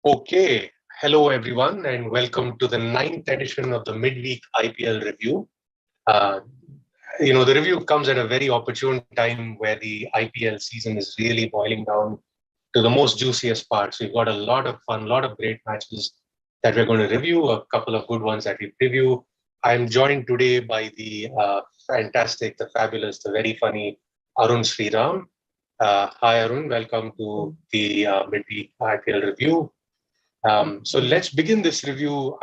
Okay, hello everyone, and welcome to the ninth edition of the midweek IPL review. Uh, the review comes at a very opportune time where the IPL season is really boiling down to the most juiciest parts. We've got a lot of fun, a lot of great matches that we're going to review, a couple of good ones that we preview. I'm joined today by the fantastic, the fabulous, the very funny Arun Sriram. Hi, Arun. Welcome to the midweek IPL review. So let's begin this review,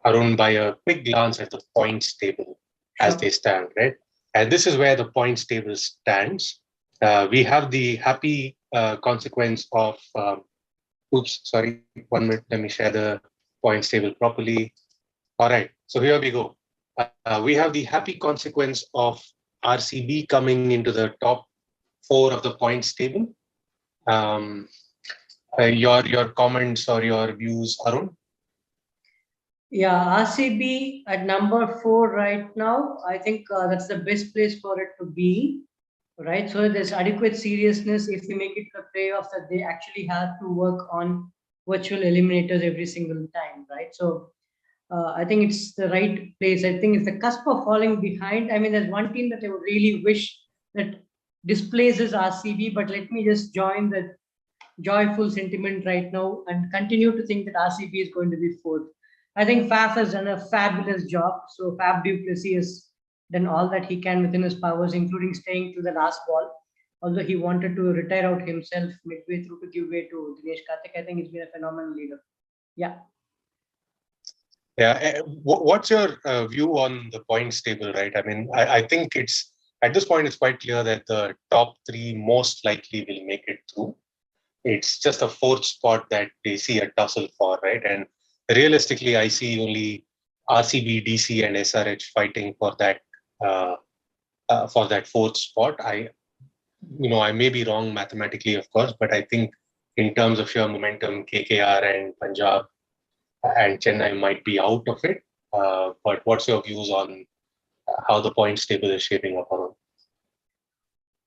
Arun, by a quick glance at the points table as they stand, right? And this is where the points table stands. We have the happy consequence of, oops, sorry, 1 minute, let me share the points table properly. All right, so here we go. We have the happy consequence of RCB coming into the top four of the points table. Um, your comments or your views, Arun? Yeah, RCB at number 4 right now. I think that's the best place for it to be, right? So there's adequate seriousness if we make it to the playoffs that they actually have to work on virtual eliminators every single time, right? So I think it's the right place. I think it's the cusp of falling behind. I mean, there's one team that I would really wish that displaces RCB, but let me just join the joyful sentiment right now and continue to think that RCB is going to be fourth. I think Faf has done a fabulous job. So Faf du Plessis has done all that he can within his powers, including staying to the last ball. Although he wanted to retire out himself midway through to give way to Dinesh Karthik, I think he's been a phenomenal leader. Yeah. Yeah. What's your view on the points table, right? I mean, I think it's at this point, it's quite clear that the top three most likely will make it through. It's just a fourth spot that they see a tussle for, right? And realistically, I see only RCB, DC, and SRH fighting uh, for that fourth spot. I may be wrong mathematically, of course, but I think in terms of sheer momentum, KKR and Punjab and Chennai might be out of it. But what's your views on how the points table is shaping up, Arun?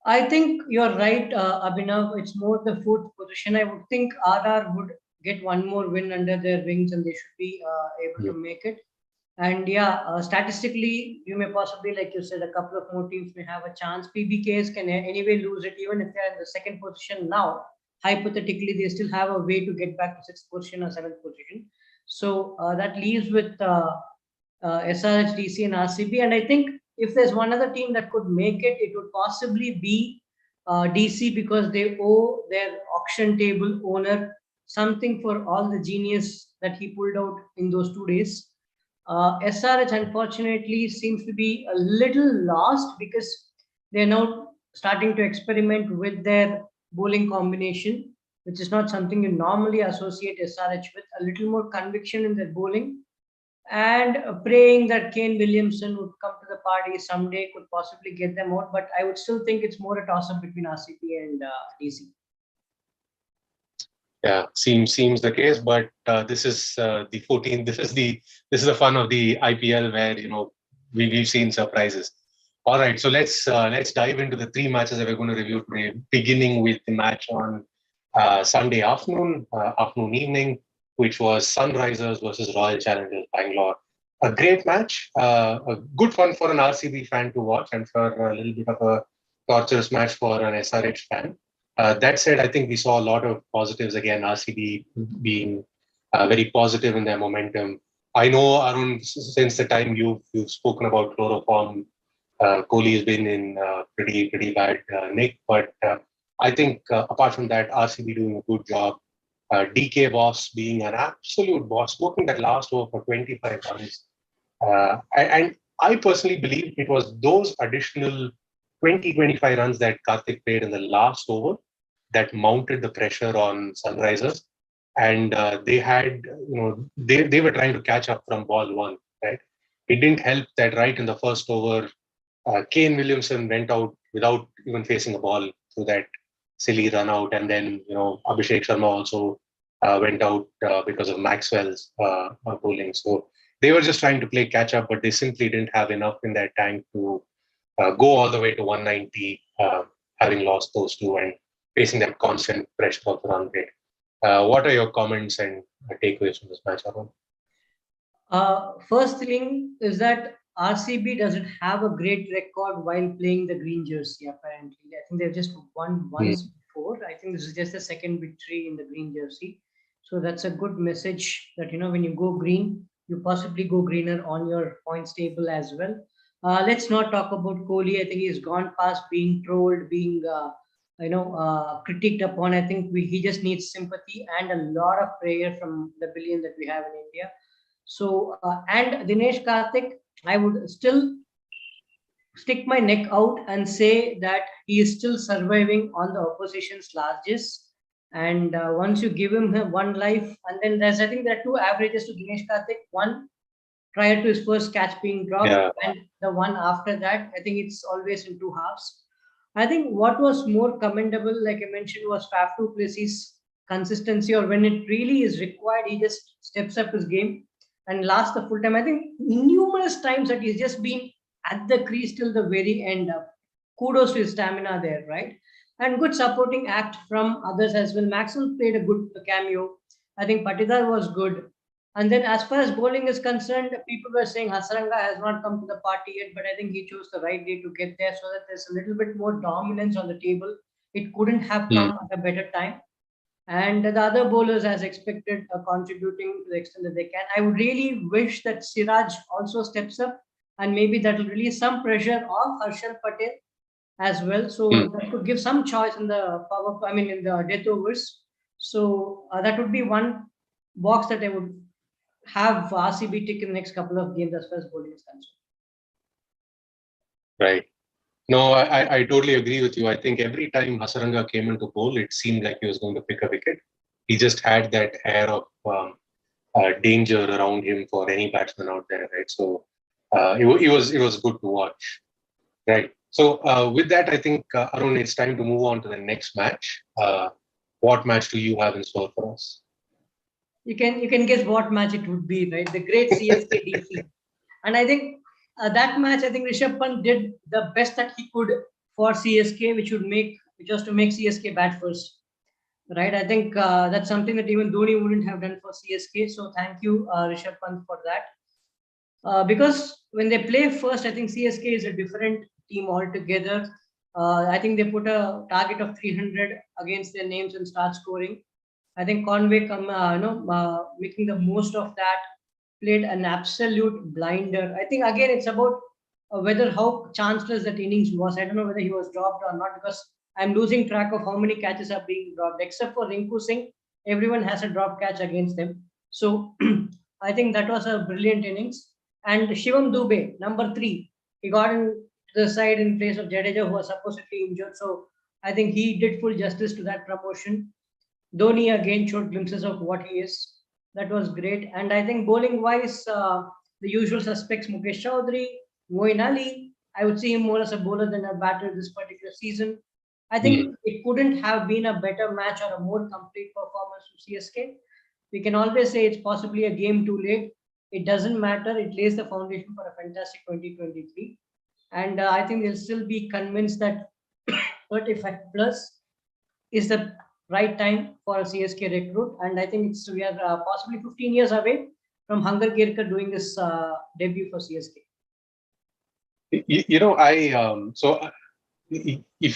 I think you're right, Abhinav. It's more the fourth position. I would think RR would get one more win under their wings and they should be able to make it. And yeah, statistically, you may possibly, like you said, a couple of more teams may have a chance. PBKs can anyway lose it, even if they're in the second position now. Hypothetically, they still have a way to get back to sixth position or seventh position. So that leaves with SRH, DC, and RCB. And I think if there's one other team that could make it, it would possibly be DC because they owe their auction table owner something for all the genius that he pulled out in those 2 days. SRH unfortunately seems to be a little lost because they're now starting to experiment with their bowling combination, which is not something you normally associate SRH with. A little more conviction in their bowling and praying that Kane Williamson would come to the party someday could possibly get them out. But I would still think it's more a toss-up between RCB and DC. Yeah, seems the case, but this is the 14th. This is the fun of the IPL where we've seen surprises. All right, so let's dive into the three matches that we're going to review today, beginning with the match on Sunday afternoon evening, which was Sunrisers versus Royal Challengers Bangalore. A great match, a good fun for an RCB fan to watch, and for a little bit of a torturous match for an SRH fan. That said, I think we saw a lot of positives again, RCB being very positive in their momentum. I know, Arun, since the time you've spoken about chloroform, Kohli has been in pretty bad nick, but I think apart from that, RCB doing a good job. DK Boss being an absolute boss, working that last over for 25 runs. And I personally believe it was those additional 20-25 runs that Karthik played in the last over that mounted the pressure on Sunrisers. And they were trying to catch up from ball one, right? It didn't help that right in the first over, Kane Williamson went out without even facing a ball through that silly run out. And then, Abhishek Sharma also went out because of Maxwell's bowling. So they were just trying to play catch up, but they simply didn't have enough in their tank to go all the way to 190, having lost those two and facing that constant pressure of the run rate. What are your comments and takeaways from this match, Arun? First thing is that RCB doesn't have a great record while playing the green jersey, apparently. I think they've just won once before. I think this is just the second victory in the green jersey. So that's a good message that, when you go green, you possibly go greener on your points table as well. Let's not talk about Kohli. I think he's gone past being trolled, being, critiqued upon. I think he just needs sympathy and a lot of prayer from the billion that we have in India. So, and Dinesh Karthik, I would still stick my neck out and say that he is still surviving on the opposition's largest. And once you give him one life, and then I think there are two averages to Dinesh Karthik. One prior to his first catch being dropped, and the one after that. I think it's always in two halves. I think what was more commendable, like I mentioned, was Faf du Plessis' consistency, or when it really is required, he just steps up his game and lasts the full time. I think numerous times that he's just been at the crease till the very end. Kudos to his stamina there, right? And good supporting act from others as well. Maxwell played a good cameo. I think Patidar was good. And then as far as bowling is concerned, people were saying Hasaranga has not come to the party yet, but I think he chose the right day to get there so that there's a little bit more dominance on the table. It couldn't have come at a better time. And the other bowlers, as expected, are contributing to the extent that they can. I would really wish that Siraj also steps up, and maybe that will release some pressure off Harshal Patel as well. So that could give some choice in the in the death overs. So that would be one box that I would have RCB tick in the next couple of games as far as bowling is concerned. Right. No, I totally agree with you. I think every time Hasaranga came into bowl, it seemed like he was going to pick a wicket. He just had that air of danger around him for any batsman out there, right? So it was good to watch, right? So with that, I think Arun, it's time to move on to the next match. What match do you have in store for us? You can guess what match it would be, right? The great CSK DC, and I think that match, I think Rishabh Pant did the best that he could for CSK, which was to make CSK bat first, right? I think that's something that even Dhoni wouldn't have done for CSK. So thank you, Rishabh Pant, for that. Because when they play first, I think CSK is a different team altogether. I think they put a target of 300 against their names and start scoring. I think Conway making the most of that, played an absolute blinder. I think again it's about whether how chanceless that innings was. I don't know whether he was dropped or not, because I'm losing track of how many catches are being dropped. Except for Rinku Singh, everyone has a drop catch against them. So I think that was a brilliant innings. And Shivam Dube, number 3, he got in the side in place of Jadeja, who was supposedly injured. So I think he did full justice to that promotion. Dhoni again showed glimpses of what he is. That was great. And I think bowling wise, the usual suspects, Mukesh Chaudhary, Moeen Ali, I would see him more as a bowler than a batter this particular season. I think it couldn't have been a better match or a more complete performance from CSK. We can always say it's possibly a game too late. It doesn't matter. It lays the foundation for a fantastic 2023. And I think they'll still be convinced that 35 plus is the right time for a CSK recruit. And I think we are possibly 15 years away from Hangar Girkar doing this debut for CSK. If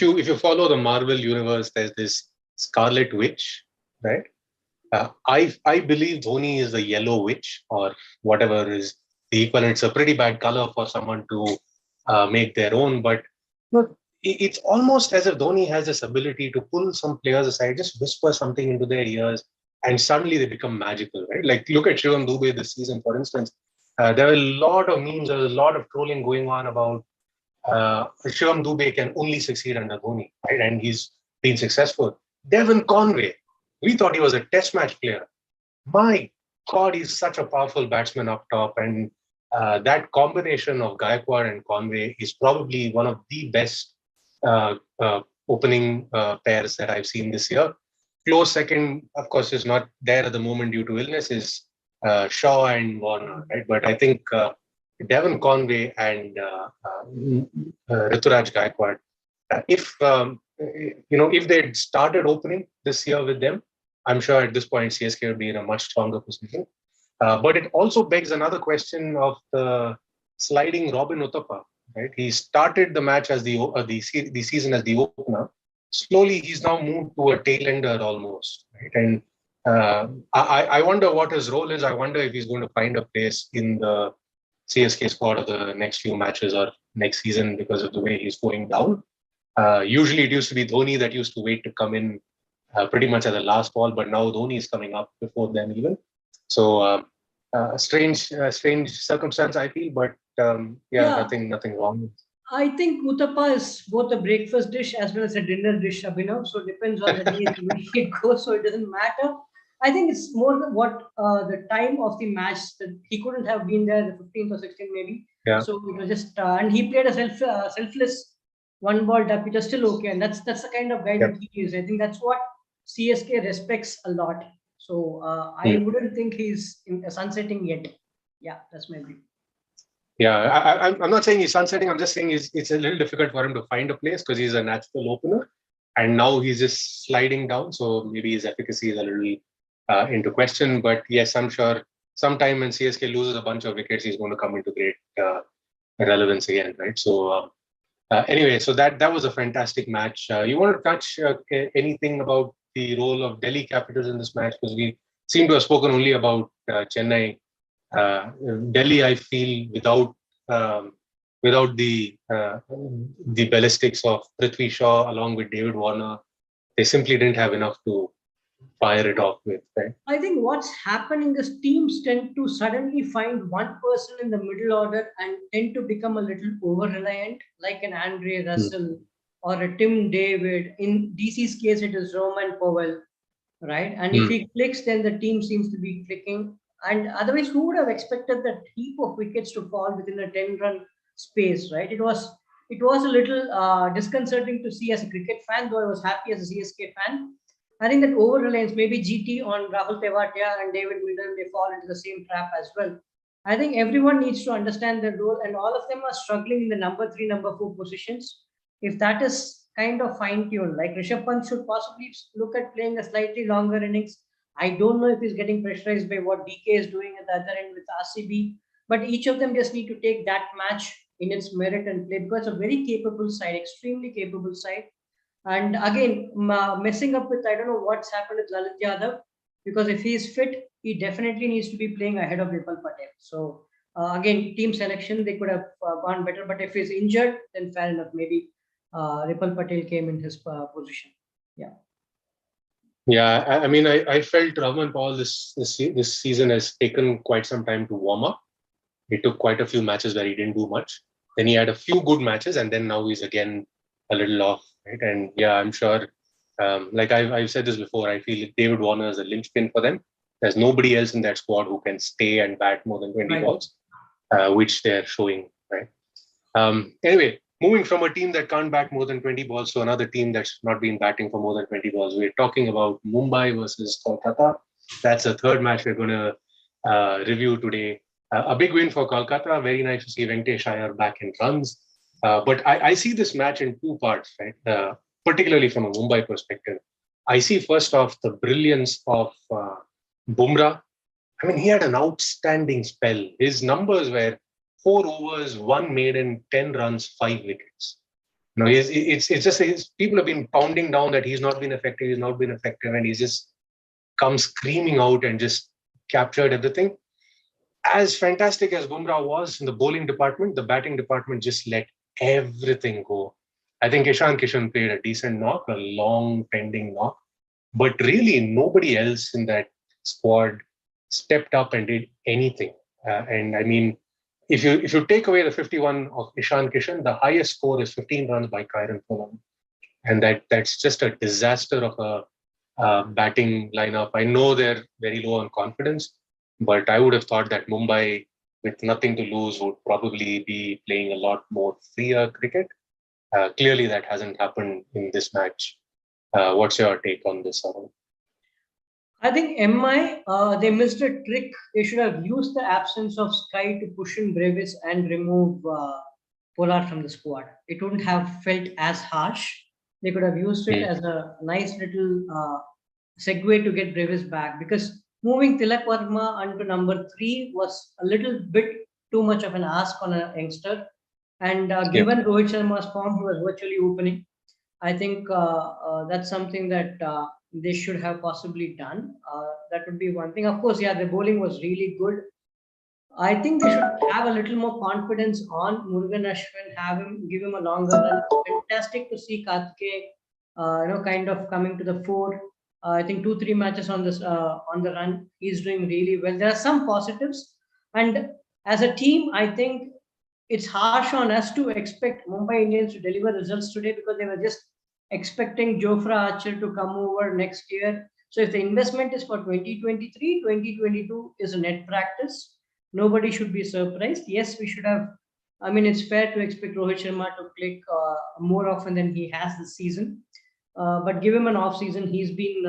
you follow the Marvel universe, there's this Scarlet Witch, right? I believe Dhoni is the Yellow Witch, or whatever is the equivalent. It's a pretty bad color for someone to make their own, but it's almost as if Dhoni has this ability to pull some players aside, just whisper something into their ears, and suddenly they become magical, right? Like look at Shivam Dube this season, for instance. There were a lot of memes, there was a lot of trolling going on about Shivam Dube can only succeed under Dhoni, right? And he's been successful. Devon Conway, we thought he was a test match player. My God, he's such a powerful batsman up top. And that combination of Gaikwad and Conway is probably one of the best opening pairs that I've seen this year. Close second, of course, is not there at the moment due to illness, is Shaw and Warner, right? But I think Devon Conway and Rituraj Gaikwad, if they'd started opening this year with them, I'm sure at this point CSK would be in a much stronger position. But it also begs another question of the sliding Robin Uthappa. Right, he started the match as the season as the opener. Slowly, he's now moved to a tailender almost. Right, and I wonder what his role is. I wonder if he's going to find a place in the CSK squad of the next few matches or next season because of the way he's going down. Usually, it used to be Dhoni that used to wait to come in pretty much at the last ball, but now Dhoni is coming up before them even. So strange circumstance I feel, but Yeah, nothing wrong. I think Uthappa is both a breakfast dish as well as a dinner dish, Abhinav. So it depends on the day and the way it goes. So it doesn't matter. I think it's more what the time of the match that he couldn't have been there, the 15th or 16th maybe. Yeah, So it was just and he played a selfless one ball duck, which is still okay, and that's the kind of guy yeah. that he is. I think that's what CSK respects a lot. So I Hmm. wouldn't think he's sunsetting yet. Yeah, that's my view. Yeah, I'm not saying he's sunsetting. I'm just saying it's a little difficult for him to find a place because he's a natural opener, and now he's just sliding down. So maybe his efficacy is a little into question. But yes, I'm sure sometime when CSK loses a bunch of wickets, he's going to come into great relevance again, right? So anyway, so that was a fantastic match. You want to touch anything about the role of Delhi Capitals in this match because we seem to have spoken only about Chennai. Delhi, I feel um, without the ballistics of Prithvi Shaw along with David Warner, they simply didn't have enough to fire it off with. Right? I think what's happening is teams tend to suddenly find one person in the middle order and tend to become a little over reliant, like an Andre Hmm. Russell or a Tim David. In DC's case, it is Roman Powell, right? And if Hmm. he clicks, then the team seems to be clicking. And otherwise, who would have expected that heap of wickets to fall within a 10-run space, right? It was a little disconcerting to see as a cricket fan, though I was happy as a CSK fan. I think that over reliance, maybe GT on Rahul Tewatia and David Miller, they fall into the same trap as well. I think everyone needs to understand their role, and all of them are struggling in the number three, number four positions. If that is kind of fine tuned, like Rishabh Pant should possibly look at playing a slightly longer innings. I don't know if he's getting pressurized by what DK is doing at the other end with RCB, but each of them just need to take that match in its merit and play because it's a very capable side, extremely capable side. And again, messing up with I don't know what's happened with Lalit Yadav because if he's fit, he definitely needs to be playing ahead of Vipul Patel. So again, team selection they could have gone better, but if he's injured, then fair enough. Maybe Ripal Patel came in his position. Yeah. Yeah, I mean, I felt Rahman Paul this season has taken quite some time to warm up. He took quite a few matches where he didn't do much. Then he had a few good matches, and then now he's again a little off, right? And yeah, I'm sure, like I've said this before, I feel David Warner is a linchpin for them. There's nobody else in that squad who can stay and bat more than 20 Right. balls, which they're showing, right? Anyway, moving from a team that can't bat more than 20 balls to another team that's not been batting for more than 20 balls, we're talking about Mumbai versus Kolkata. That's the third match we're going to review today. A big win for Kolkata. Very nice to see Venkatesh Iyer back in runs. But I see this match in two parts, right? Particularly from a Mumbai perspective. I see first off the brilliance of Bumrah. I mean, he had an outstanding spell. His numbers were 4 overs, one maiden, 10 runs, 5 wickets. You know, it's just people have been pounding down that he's not been effective, and he's just come screaming out and just captured everything. As fantastic as Bumrah was in the bowling department, the batting department just let everything go. I think Ishan Kishan played a decent knock, a long pending knock, but really nobody else in that squad stepped up and did anything. And I mean, if you take away the 51 of Ishan Kishan, the highest score is 15 runs by Kyron Pullen, and that's just a disaster of a batting lineup. I know they're very low on confidence, but I would have thought that Mumbai, with nothing to lose, would probably be playing a lot more freer cricket. Clearly, that hasn't happened in this match. What's your take on this, Arun? I think MI, they missed a trick. They should have used the absence of Sky to push in Brevis and remove Pollard from the squad. It wouldn't have felt as harsh. They could have used it Hmm. as a nice little segue to get Brevis back, because moving Tilak Verma onto number 3 was a little bit too much of an ask on a youngster. And given Rohit Sharma's form, he was virtually opening. I think that's something that they should have possibly done. That would be one thing. Of course, yeah, the bowling was really good. I think they should have a little more confidence on Murugan Ashwin, give him a longer run. Fantastic to see Karthike, kind of coming to the fore. I think 2-3 matches on the run, he's doing really well. There are some positives, and as a team, I think it's harsh on us to expect Mumbai Indians to deliver results today, because they were just expecting Jofra Archer to come over next year. So if the investment is for 2023, 2022 is a net practice. Nobody should be surprised. Yes, we should have. I mean, it's fair to expect Rohit Sharma to click more often than he has this season. But give him an off season. He's been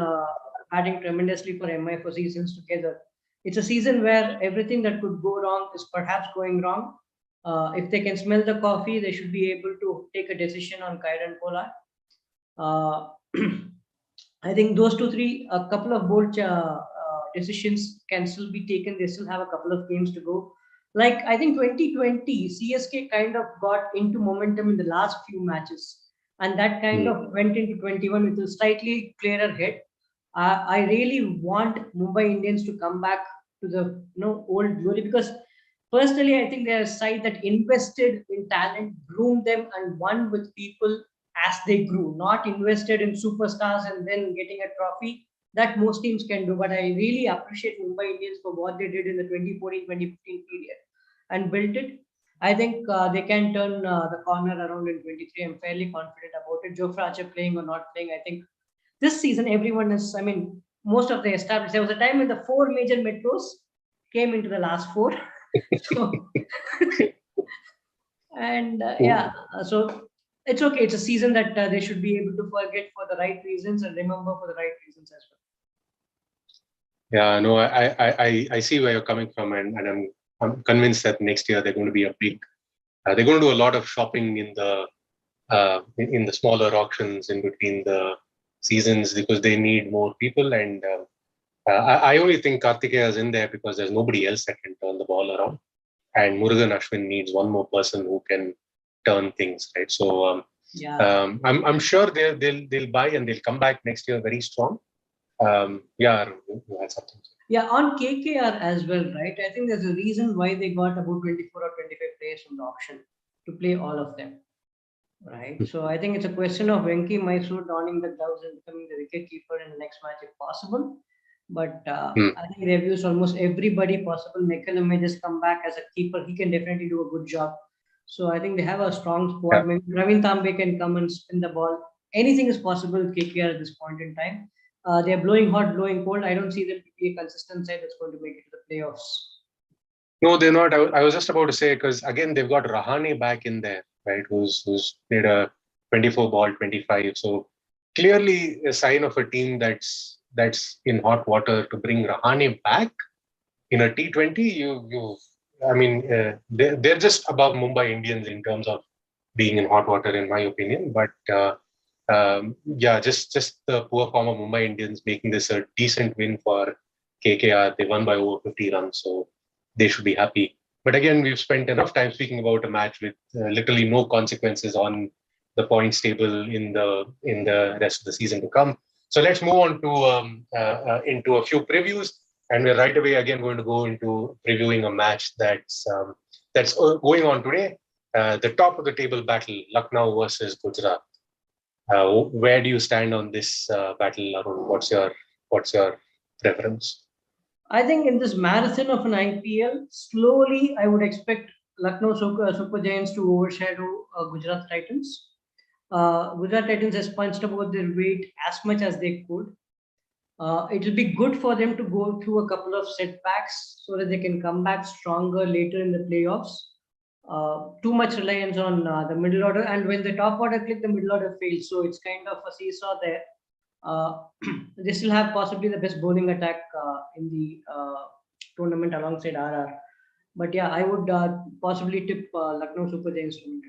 batting tremendously for MI for seasons together. It's a season where everything that could go wrong is perhaps going wrong. If they can smell the coffee, they should be able to take a decision on Kyron Pollard. I think those a couple of bold decisions can still be taken. They still have a couple of games to go. Like, I think 2020, CSK kind of got into momentum in the last few matches, and that kind of went into 21 with a slightly clearer head. I really want Mumbai Indians to come back to the old glory, because personally, I think they're a side that invested in talent, groomed them, and won with people as they grew, not invested in superstars and then getting a trophy that most teams can do. But I really appreciate Mumbai Indians for what they did in the 2014-2015 period and built it. I think they can turn the corner around in 23. I'm fairly confident about it. Jofra Archer playing or not playing, I think this season everyone is, I mean, most of the established. There was a time when the 4 major metros came into the last 4. So, and so it's okay. It's a season that they should be able to forget for the right reasons and remember for the right reasons as well. Yeah, no, I see where you're coming from, and I'm convinced that next year they're going to be a big. They're going to do a lot of shopping in the smaller auctions in between the seasons, because they need more people. And I only think Kartikeya is in there because there's nobody else that can turn the ball around, and Murugan Ashwin needs one more person who can turn things right. So I'm sure they'll buy and they'll come back next year very strong. You had something. Yeah, on KKR as well, right? I think there's a reason why they got about 24 or 25 players from the auction to play all of them, right? So I think it's a question of Venki Mysore donning the gloves and becoming the wicket keeper in the next match if possible. But I think they've used almost everybody possible. McCallum may just come back as a keeper. He can definitely do a good job. So I think they have a strong squad. Maybe Ravin Tambe can come and spin the ball. Anything is possible with KKR at this point in time. They're blowing hot, blowing cold. I don't see them to be a consistent side that's going to make it to the playoffs. No, they're not. I was just about to say, because again, they've got Rahane back in there, right? Who's played a 24 ball, 25. So clearly a sign of a team that's in hot water. To bring Rahane back in a T20, they're just above Mumbai Indians in terms of being in hot water, in my opinion. But just the poor form of Mumbai Indians making this a decent win for KKR. They won by over 50 runs, so they should be happy. But again, we've spent enough time speaking about a match with literally no consequences on the points table in the rest of the season to come. So let's move on to into a few previews, and we're right away again going to go into previewing a match that's going on today. The top of the table battle, Lucknow versus Gujarat. Where do you stand on this battle, Arun? What's your preference? I think in this marathon of an IPL, slowly I would expect Lucknow Super Giants to overshadow Gujarat Titans. Gujarat Titans has punched above their weight as much as they could. It will be good for them to go through a couple of setbacks so that they can come back stronger later in the playoffs. Too much reliance on the middle order, and when the top order click, the middle order fails. So it's kind of a seesaw there. They still have possibly the best bowling attack in the tournament alongside RR. But yeah, I would possibly tip Lucknow Super Giants to win.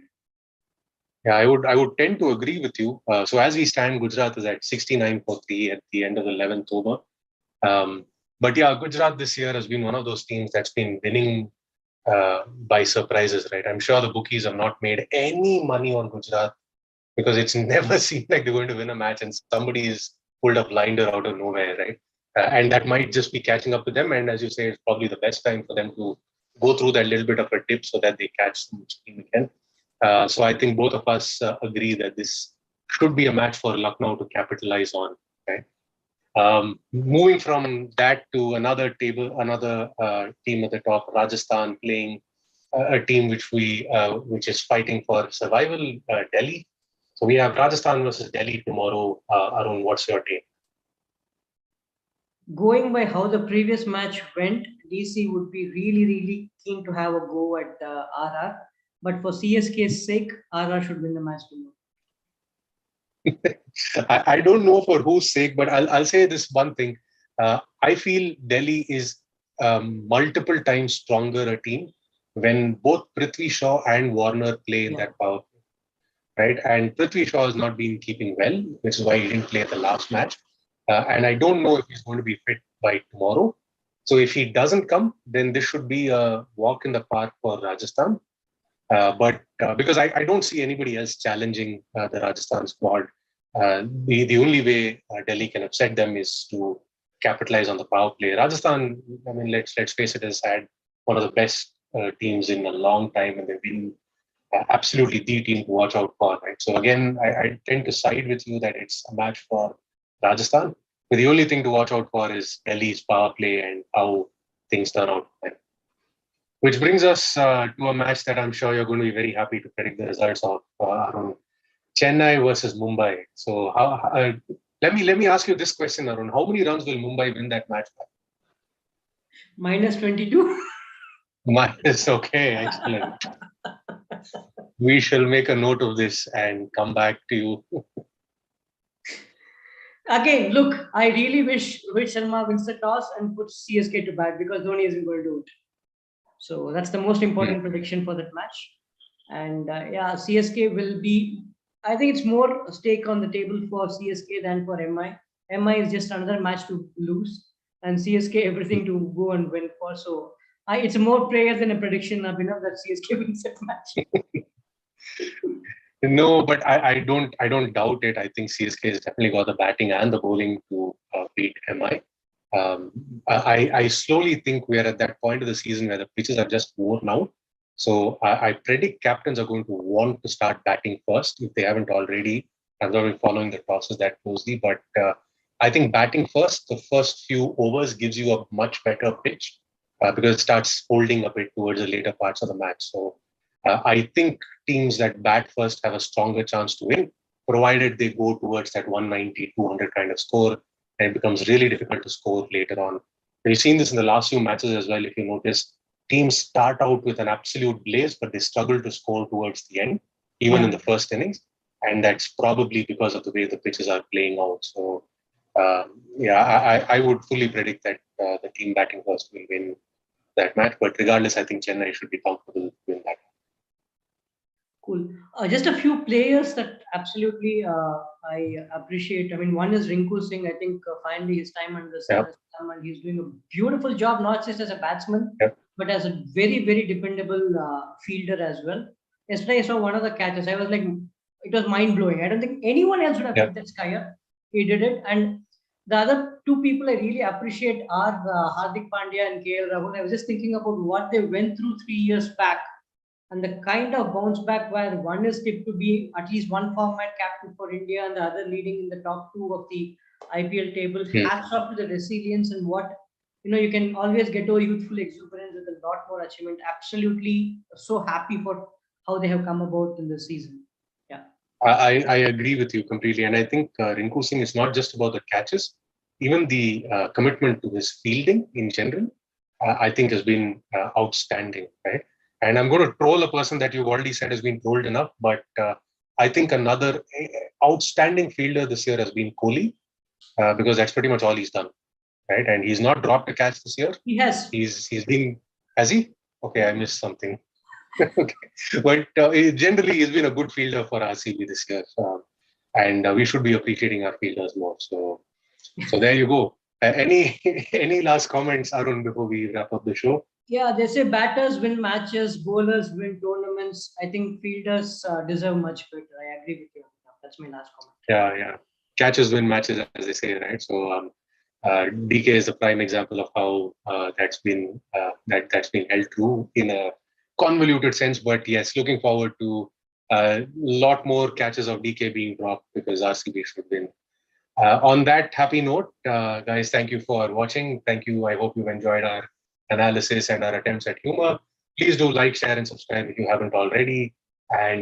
Yeah, I would tend to agree with you. So as we stand, Gujarat is at 69 for 3 at the end of the 11th over. Um, but yeah, Gujarat this year has been one of those teams that's been winning by surprises, right? I'm sure the bookies have not made any money on Gujarat because it's never seemed like they're going to win a match and somebody is pulled a blinder out of nowhere, right? And that might just be catching up to them. And as you say, it's probably the best time for them to go through that little bit of a dip so that they catch some steam again. So I think both of us agree that this should be a match for Lucknow to capitalize on. Right? Moving from that to another team at the top, Rajasthan playing a team which is fighting for survival, Delhi. So we have Rajasthan versus Delhi tomorrow. Arun, what's your take? Going by how the previous match went, DC would be really, really keen to have a go at RR. But for CSK's sake, RR should win the match tomorrow. I don't know for whose sake, but I'll say this one thing. I feel Delhi is multiple times stronger a team when both Prithvi Shaw and Warner play in that power play, right? And Prithvi Shaw has not been keeping well, which is why he didn't play at the last match. And I don't know if he's going to be fit by tomorrow. So if he doesn't come, then this should be a walk in the park for Rajasthan. But because I don't see anybody else challenging the Rajasthan squad, the only way Delhi can upset them is to capitalize on the power play. Rajasthan, I mean, let's face it, has had one of the best teams in a long time, and they've been absolutely the team to watch out for. Right. So again, I tend to side with you that it's a match for Rajasthan. But the only thing to watch out for is Delhi's power play and how things turn out. Which brings us to a match that I'm sure you're going to be very happy to predict the results of, Arun. Chennai versus Mumbai. So let me ask you this question, Arun. How many runs will Mumbai win that match by? Minus 22. Minus, okay, excellent. We shall make a note of this and come back to you. Again, look, I really wish Rohit Sharma wins the toss and puts CSK to bat because Dhoni isn't going to do it. So that's the most important prediction for that match. And yeah, CSK will be. I think it's more a stake on the table for CSK than for MI. MI is just another match to lose, and CSK everything to go and win for. So it's more prayer than a prediction, Abhinav, that CSK wins that match. No, but I don't doubt it. I think CSK has definitely got the batting and the bowling to beat MI. I slowly think we are at that point of the season where the pitches are just worn out. So I predict captains are going to want to start batting first if they haven't already. I'm not been following the tosses that closely, but I think batting first, the first few overs gives you a much better pitch because it starts holding a bit towards the later parts of the match. So I think teams that bat first have a stronger chance to win, provided they go towards that 190, 200 kind of score, and it becomes really difficult to score later on. We've seen this in the last few matches as well. If you notice, teams start out with an absolute blaze, but they struggle to score towards the end, even in the first innings. And that's probably because of the way the pitches are playing out. So, yeah, I would fully predict that the team batting first will win that match. But regardless, I think Chennai should be comfortable to win that. Cool. Just a few players that absolutely I appreciate. I mean, one is Rinku Singh. I think finally his time under the sun has come, and he's doing a beautiful job, not just as a batsman, but as a very, very dependable fielder as well. Yesterday, I saw one of the catches. I was like, it was mind blowing. I don't think anyone else would have picked that skyer. He did it. And the other two people I really appreciate are Hardik Pandya and KL Rahul. I was just thinking about what they went through 3 years back and the kind of bounce back where one is tipped to be at least one format captain for India and the other leading in the top two of the IPL table. Hats off to the resilience and what you can always get over youthful exuberance with a lot more achievement. Absolutely so happy for how they have come about in this season. Yeah. I agree with you completely. And I think Rinku Singh is not just about the catches, even the commitment to his fielding in general, I think has been outstanding, right? And I'm going to troll a person that you've already said has been trolled enough, but I think another outstanding fielder this year has been Kohli, because that's pretty much all he's done, right? And he's not dropped a catch this year. He has. He's been, has he? Okay, I missed something. Okay. But generally, he's been a good fielder for RCB this year. And we should be appreciating our fielders more. So there you go. Any any last comments, Arun, before we wrap up the show? Yeah, they say batters win matches, bowlers win tournaments. I think fielders deserve much better. I agree with you. That's my last comment. Yeah. Catches win matches, as they say, right? DK is a prime example of how that's been held true in a convoluted sense. But yes, looking forward to a lot more catches of DK being dropped because RCB should win. On that happy note, guys, thank you for watching. Thank you. I hope you've enjoyed our analysis and our attempts at humor. Please do like, share, and subscribe if you haven't already. And